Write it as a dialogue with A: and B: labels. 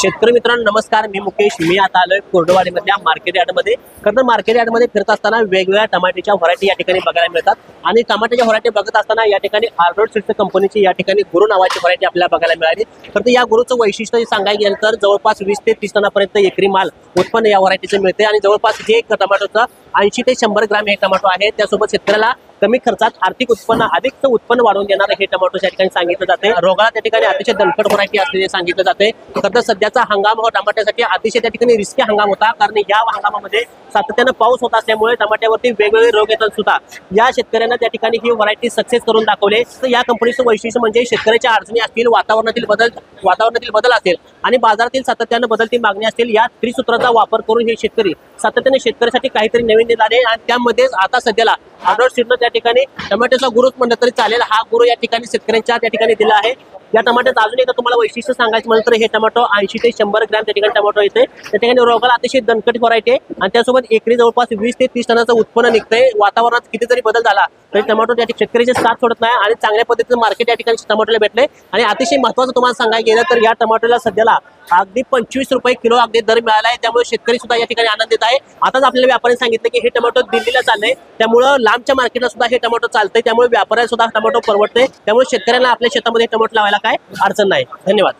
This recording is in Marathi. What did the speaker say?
A: शेतकरी मित्रांनो नमस्कार, मी मुकेश. मी आता आलोय कोरडवाडीमधल्या मार्केट यार्डमध्ये. खरं मार्केट यार्डमध्ये फिरत असताना वेगवेगळ्या टमाट्याच्या व्हरायटी या ठिकाणी बघायला मिळतात आणि टमाट्याच्या व्हरायटी बघत असताना या ठिकाणी आर्डोड सीड्स कंपनीची या ठिकाणी गुरु नावाची व्हरायटी आपल्याला बघायला मिळाली. तर या गुरुचं वैशिष्ट्य सांगायला गेलं तर जवळपास 20 ते 30 टनापर्यंत एकरी माल उत्पन्न या व्हरायटीचे मिळते आणि जवळपास हे एक टमाटोचा 80 ते 100 ग्राम हे टमाटो आहे. त्यासोबत शेतकऱ्याला कमी खर्चात आर्थिक उत्पन्न अधिकचं उत्पन्न वाढवून देणार हे टमाटो या ठिकाणी सांगितलं जाते. रोगाला त्या ठिकाणी अतिशय दणकट व्हरायटी असल्याचे सांगितलं जाते. तर सध्याचा हंगाम हा टमाट्यासाठी अतिशय त्या ठिकाणी रिस्की हंगाम होता, कारण या हंगामामध्ये सातत्यानं पाऊस होत असल्यामुळे टमाट्यावरती वेगवेगळे रोग येतात सुद्धा. या शेतकऱ्यांना त्या ठिकाणी ही व्हरायटी सक्सेस करून दाखवले. तर या कंपनीचं वैशिष्ट्य म्हणजे शेतकऱ्याच्या अडचणी असतील, वातावरणातील बदल असेल आणि बाजारातील सातत्यानं बदलती मागणी असतील, या त्रिसूत्राचा वापर करून हे शेतकरी सातत्याने शेतकऱ्यासाठी काहीतरी नवीन देत आहे. आणि त्यामध्येच आता सध्याला आर्डोड सीड्सनं त्या ठिकाणी टमाट्याचा गुरुच म्हणलं तरी चालेल, हा गुरु या ठिकाणी शेतकऱ्यांच्या त्या ठिकाणी दिला आहे. या टमाट्यात अजून एकदा तुम्हाला वैशिष्ट्य सांगायचं म्हणलं तर हे टमाटो 80 ते 100 ग्रॅम त्या ठिकाणी टमाटो येते. त्या ठिकाणी रोगाला अतिशय दणकट व्हरायटी आहे आणि त्यासोबत एकरी जवळपास 20 ते 30 टनाचं उत्पन्न निघतंय. वातावरणात किती जरी बदल झाला तरी टमाटो त्या शेतकऱ्याचे साथ सोडत नाही आणि चांगल्या पद्धतीचं मार्केट या ठिकाणी टमाटोला भेटले. आणि अतिशय महत्त्वाचं तुम्हाला सांगायला गेलं तर या टमाटोला सध्याला अगदी 25 रुपये किलो अगदी दर मिळाला आहे. त्यामुळे शेतकरी सुद्धा या ठिकाणी आनंदित आहे. आताच आपल्याला व्यापाऱ्यांनी सांगितलं की हे टमाटो दिल्लीला चाललंय, त्यामुळे लांबच्या मार्केटला सुद्धा हे टमाटो चालतंय. त्यामुळे व्यापाऱ्याला सुद्धा टमाटो परवडते. त्यामुळे शेतकऱ्यांना आपल्या शेतामध्ये टमाटो लावायला काय अडचण नाही. धन्यवाद.